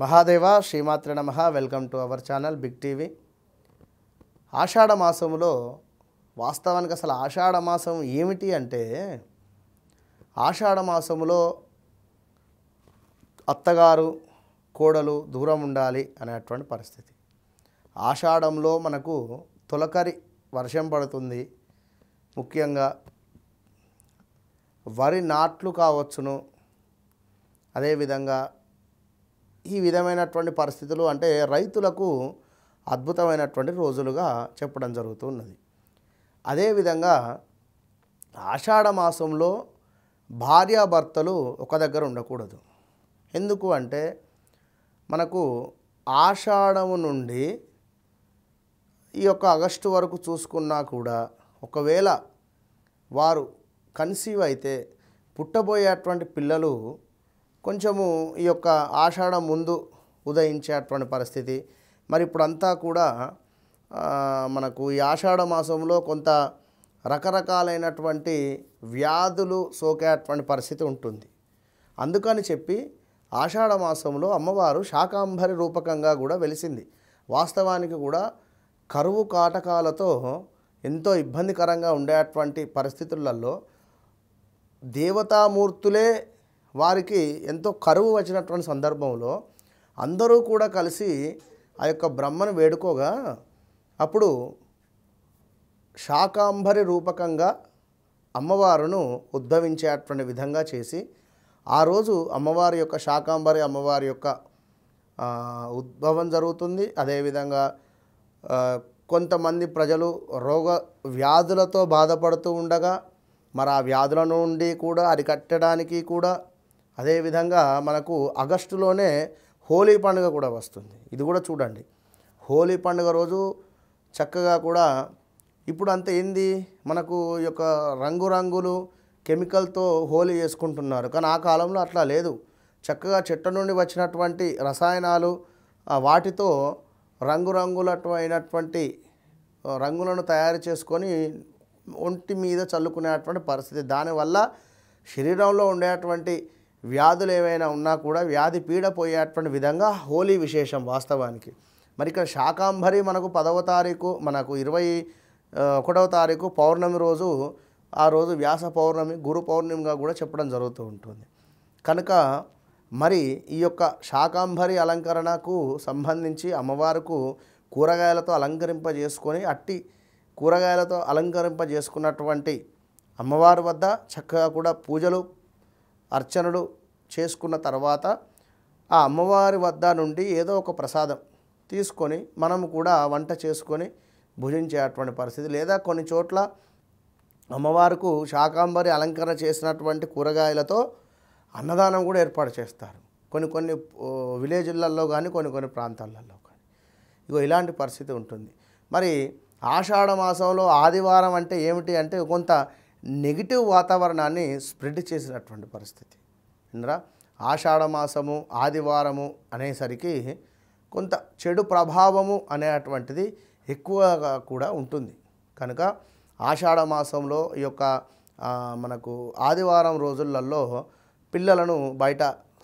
మహాదేవ శ్రీమాత్రే నమః. Welcome to our channel Big TV. Ashadha మాసంలో వాస్తవానికి అసలు ఆషాఢ మాసం ఏమిటి అంటే, ఆషాఢ మాసంలో అత్తగారు కోడలు దూరం ఉండాలి అనేటువంటి పరిస్థితి. ఆషాఢంలో మనకు తొలకరి వర్షం పడుతుంది. ముఖ్యంగా వరి నాట్లు కావచ్చును. అదేవిధంగా ఈ విధమైనటువంటి పరిస్థితులు అంటే రైతులకు అద్భుతమైనటువంటి రోజులుగా చెప్పడం జరుగుతున్నది. అదేవిధంగా ఆషాఢ మాసంలో భార్యాభర్తలు ఒక దగ్గర ఉండకూడదు. ఎందుకు అంటే మనకు ఆషాఢము నుండి ఈ యొక్క ఆగస్టు వరకు చూసుకున్నా కూడా ఒకవేళ వారు కన్సీవ్ అయితే పుట్టబోయేటువంటి పిల్లలు కొంచెము ఈ యొక్క ఆషాఢం ముందు ఉదయించేటువంటి పరిస్థితి. మరి ఇప్పుడంతా కూడా మనకు ఈ ఆషాఢ మాసంలో కొంత రకరకాలైనటువంటి వ్యాధులు సోకేటువంటి పరిస్థితి ఉంటుంది. అందుకని చెప్పి ఆషాఢ మాసంలో అమ్మవారు శాకాంబరి రూపకంగా కూడా వెలిసింది. వాస్తవానికి కూడా కరువు కాటకాలతో ఎంతో ఇబ్బందికరంగా ఉండేటువంటి పరిస్థితులలో దేవతామూర్తులే వారికి ఎంతో కరువు వచ్చినటువంటి సందర్భంలో అందరూ కూడా కలిసి ఆ యొక్క బ్రహ్మను వేడుకోగా అప్పుడు శాకాంబరి రూపకంగా అమ్మవారును ఉద్భవించేటువంటి విధంగా చేసి ఆ రోజు అమ్మవారి యొక్క శాకాంబరి అమ్మవారి యొక్క ఉద్భవం జరుగుతుంది. అదేవిధంగా కొంతమంది ప్రజలు రోగ వ్యాధులతో బాధపడుతూ ఉండగా మరి ఆ వ్యాధుల నుండి కూడా అరికట్టడానికి కూడా అదేవిధంగా మనకు ఆగస్టులోనే హోలీ పండుగ కూడా వస్తుంది. ఇది కూడా చూడండి, హోలీ పండుగ రోజు చక్కగా కూడా ఇప్పుడు అంత ఏంది మనకు ఈ యొక్క రంగురంగులు కెమికల్తో హోలీ చేసుకుంటున్నారు. కానీ ఆ కాలంలో అట్లా లేదు. చక్కగా చెట్ల నుండి వచ్చినటువంటి రసాయనాలు వాటితో రంగురంగులైనటువంటి రంగులను తయారు చేసుకొని ఒంటి మీద చల్లుకునేటువంటి పరిస్థితి. దానివల్ల శరీరంలో ఉండేటువంటి వ్యాధులు ఏవైనా ఉన్నా కూడా వ్యాధి పీడ పోయేటువంటి విధంగా హోలీ విశేషం వాస్తవానికి. మరి ఇక్కడ శాకాంబరి మనకు 10వ తారీఖు మనకు 21వ తారీఖు పౌర్ణమి రోజు, ఆ రోజు వ్యాస పౌర్ణమి గురు పౌర్ణమిగా కూడా చెప్పడం జరుగుతూ ఉంటుంది. కనుక మరి ఈ యొక్క శాకాంబరి అలంకరణకు సంబంధించి అమ్మవారికి కూరగాయలతో అలంకరింపజేసుకొని అట్టి కూరగాయలతో అలంకరింపజేసుకున్నటువంటి అమ్మవారి వద్ద చక్కగా కూడా పూజలు అర్చనలు చేసుకున్న తర్వాత ఆ అమ్మవారి వద్ద నుండి ఏదో ఒక ప్రసాదం తీసుకొని మనము కూడా వంట చేసుకొని భుజించేటువంటి పరిస్థితి. లేదా కొన్ని చోట్ల అమ్మవారికి శాకాంబరి అలంకరణ చేసినటువంటి కూరగాయలతో అన్నదానం కూడా ఏర్పాటు చేస్తారు కొన్ని విలేజ్లలో కానీ కొన్ని ప్రాంతాలలో కానీ. ఇగో ఇలాంటి పరిస్థితి ఉంటుంది. మరి ఆషాఢ మాసంలో ఆదివారం అంటే ఏమిటి అంటే కొంత నెగిటివ్ వాతావరణాన్ని స్ప్రెడ్ చేసినటువంటి పరిస్థితి. ఇంద్రా ఆషాఢ మాసము ఆదివారము అనేసరికి కొంత చెడు ప్రభావము అనేటువంటిది ఎక్కువగా కూడా ఉంటుంది. కనుక ఆషాఢ మాసంలో ఈ యొక్క మనకు ఆదివారం రోజులలో పిల్లలను బయట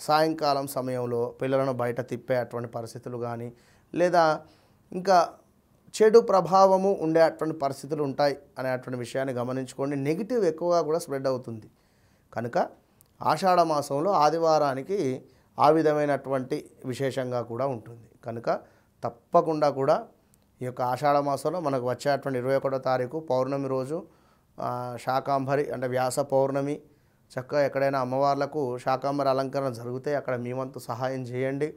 సాయంకాలం సమయంలో పిల్లలను బయట తిప్పేటువంటి పరిస్థితులు కానీ లేదా ఇంకా చెడు ప్రభావము ఉండేటువంటి పరిస్థితులు ఉంటాయి అనేటువంటి విషయాన్ని గమనించుకోండి. నెగిటివ్ ఎక్కువగా కూడా స్ప్రెడ్ అవుతుంది. కనుక ఆషాఢ మాసంలో ఆదివారానికి ఆ విధమైనటువంటి విశేషంగా కూడా ఉంటుంది. కనుక తప్పకుండా కూడా ఈ యొక్క ఆషాఢ మాసంలో మనకు వచ్చేటువంటి 21వ తారీఖు పౌర్ణమి రోజు శాకాంబరి అంటే వ్యాస పౌర్ణమి చక్కగా ఎక్కడైనా అమ్మవార్లకు శాకాంబరి అలంకరణ జరిగితే అక్కడ మీ వంతు సహాయం చేయండి.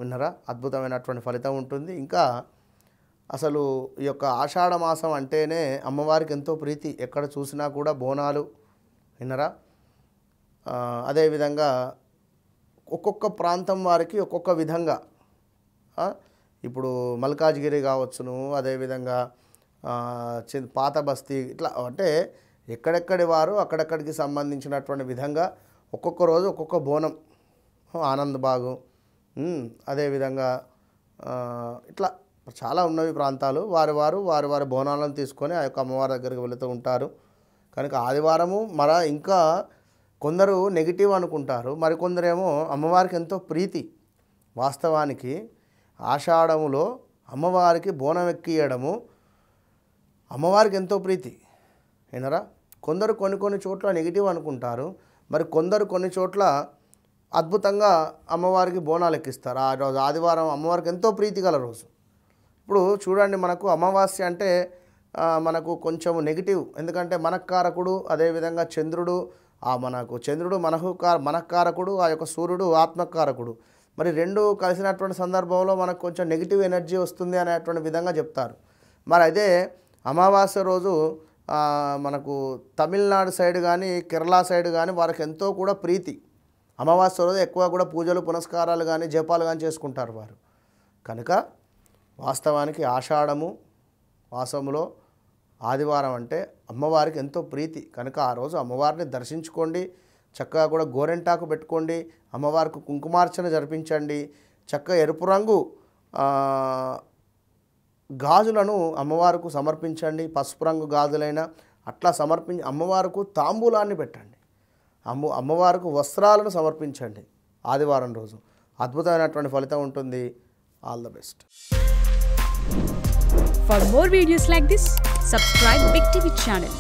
విన్నారా, అద్భుతమైనటువంటి ఫలితం ఉంటుంది. ఇంకా అసలు ఈ యొక్క ఆషాఢ మాసం అంటేనే అమ్మవారికి ఎంతో ప్రీతి. ఎక్కడ చూసినా కూడా బోనాలు. విన్నరా, అదేవిధంగా ఒక్కొక్క ప్రాంతం వారికి ఒక్కొక్క విధంగా ఇప్పుడు మల్కాజ్గిరి కావచ్చును, అదేవిధంగా పాత బస్తీ ఇట్లా అంటే ఎక్కడెక్కడి వారు అక్కడెక్కడికి సంబంధించినటువంటి విధంగా ఒక్కొక్క రోజు ఒక్కొక్క బోనం. ఆనంద్ బాగు, అదేవిధంగా ఇట్లా చాలా ఉన్నవి ప్రాంతాలు. వారి బోనాలను తీసుకొని ఆ యొక్క అమ్మవారి దగ్గరికి వెళుతూ ఉంటారు. కనుక ఆదివారము ఇంకా కొందరు నెగిటివ్ అనుకుంటారు, మరికొందరేమో అమ్మవారికి ఎంతో ప్రీతి. వాస్తవానికి ఆషాఢములో అమ్మవారికి బోనం ఎక్కియడము అమ్మవారికి ఎంతో ప్రీతి. ఏనరా, కొందరు కొన్ని చోట్ల నెగిటివ్ అనుకుంటారు, మరి కొందరు కొన్ని చోట్ల అద్భుతంగా అమ్మవారికి బోనాలు ఎక్కిస్తారు. ఆ రోజు ఆదివారం అమ్మవారికి ఎంతో ప్రీతి గల రోజు. ఇప్పుడు చూడండి, మనకు అమావాస్య అంటే మనకు కొంచెం నెగిటివ్, ఎందుకంటే మనఃకారకుడు, అదేవిధంగా చంద్రుడు, మనకు చంద్రుడు మనఃకారకుడు, ఆ యొక్క సూర్యుడు ఆత్మకారకుడు. మరి రెండు కలిసినటువంటి సందర్భంలో మనకు కొంచెం నెగిటివ్ ఎనర్జీ వస్తుంది అనేటువంటి విధంగా చెప్తారు. మరి అదే అమావాస్య రోజు మనకు తమిళనాడు సైడ్ కానీ కేరళ సైడ్ కానీ వారికి ఎంతో కూడా ప్రీతి. అమావాస్య రోజు ఎక్కువ కూడా పూజలు పునస్కారాలు కానీ జపాలు కానీ చేసుకుంటారు వారు. కనుక వాస్తవానికి ఆషాఢము మాసంలో ఆదివారం అంటే అమ్మవారికి ఎంతో ప్రీతి. కనుక ఆ రోజు అమ్మవారిని దర్శించుకోండి, చక్కగా కూడా గోరెంటాకు పెట్టుకోండి, అమ్మవారికి కుంకుమార్చన జరిపించండి, చక్కగా ఎరుపు రంగు గాజులను అమ్మవారికి సమర్పించండి, పసుపు రంగు గాజులైనా అట్లా సమర్పించి అమ్మవారికి తాంబూలాన్ని పెట్టండి, అమ్మవారికి వస్త్రాలను సమర్పించండి. ఆదివారం రోజు అద్భుతమైనటువంటి ఫలితం ఉంటుంది. All the best. For more videos like this, subscribe Big TV channel.